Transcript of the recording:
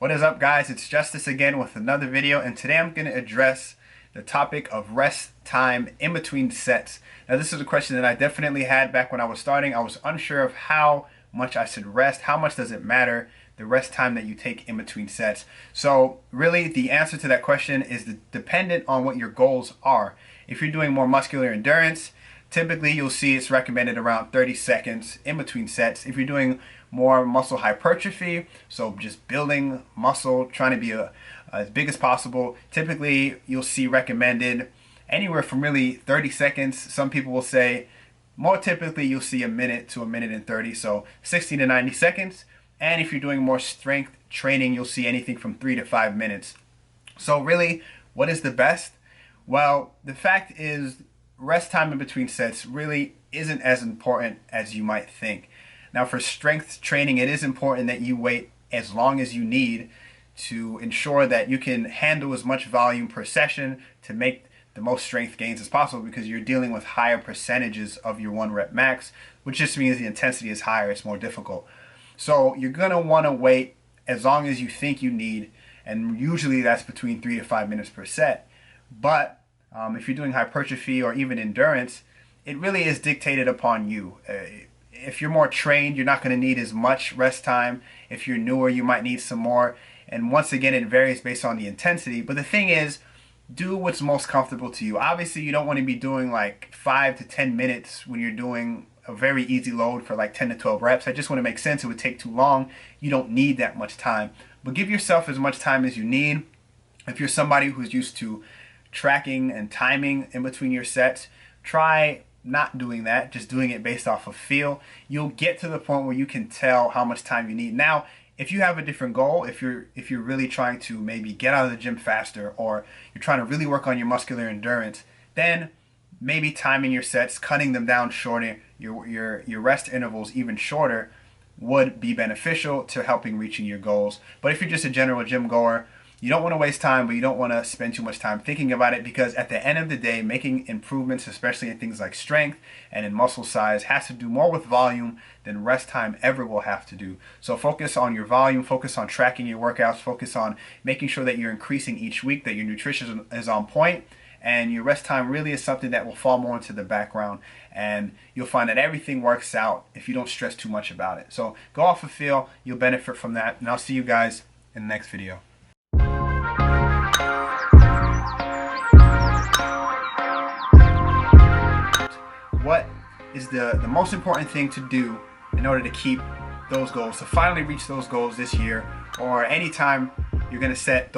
What is up, guys? It's Justice again with another video, and today I'm going to address the topic of rest time in between sets. Now, this is a question that I definitely had back when I was starting. I was unsure of how much I should rest. How much does it matter, the rest time that you take in between sets? So really, the answer to that question is dependent on what your goals are. If you're doing more muscular endurance, typically you'll see it's recommended around 30 seconds in between sets. If you're doing more muscle hypertrophy, so just building muscle, trying to be as big as possible, typically you'll see recommended anywhere from really 30 seconds. Some people will say more typically you'll see a minute to a minute and 30, so 60 to 90 seconds. And if you're doing more strength training, you'll see anything from 3 to 5 minutes. So really, what is the best? Well, the fact is rest time in between sets really isn't as important as you might think. Now, for strength training, it is important that you wait as long as you need to ensure that you can handle as much volume per session to make the most strength gains as possible, because you're dealing with higher percentages of your 1 rep max, which just means the intensity is higher, it's more difficult. So you're going to want to wait as long as you think you need, and usually that's between 3 to 5 minutes per set. But if you're doing hypertrophy or even endurance, it really is dictated upon you. If you're more trained, you're not going to need as much rest time. If you're newer, you might need some more. And once again, it varies based on the intensity. But the thing is, do what's most comfortable to you. Obviously, you don't want to be doing like 5 to 10 minutes when you're doing a very easy load for like 10 to 12 reps. I just want to make sense. It would take too long. You don't need that much time. But give yourself as much time as you need. If you're somebody who's used to tracking and timing in between your sets, try not doing that, just doing it based off of feel. You'll get to the point where you can tell how much time you need. Now, if you have a different goal, if you're really trying to maybe get out of the gym faster, or you're trying to really work on your muscular endurance, then maybe timing your sets, cutting them down shorter, your rest intervals even shorter, would be beneficial to helping reaching your goals. But if you're just a general gym goer, you don't want to waste time, but you don't want to spend too much time thinking about it, because at the end of the day, making improvements, especially in things like strength and in muscle size, has to do more with volume than rest time ever will have to do. So focus on your volume, focus on tracking your workouts, focus on making sure that you're increasing each week, that your nutrition is on point, and your rest time really is something that will fall more into the background, and you'll find that everything works out if you don't stress too much about it. So go off of feel, you'll benefit from that, and I'll see you guys in the next video. What is the most important thing to do in order to keep those goals, to finally reach those goals this year, or anytime you're going to set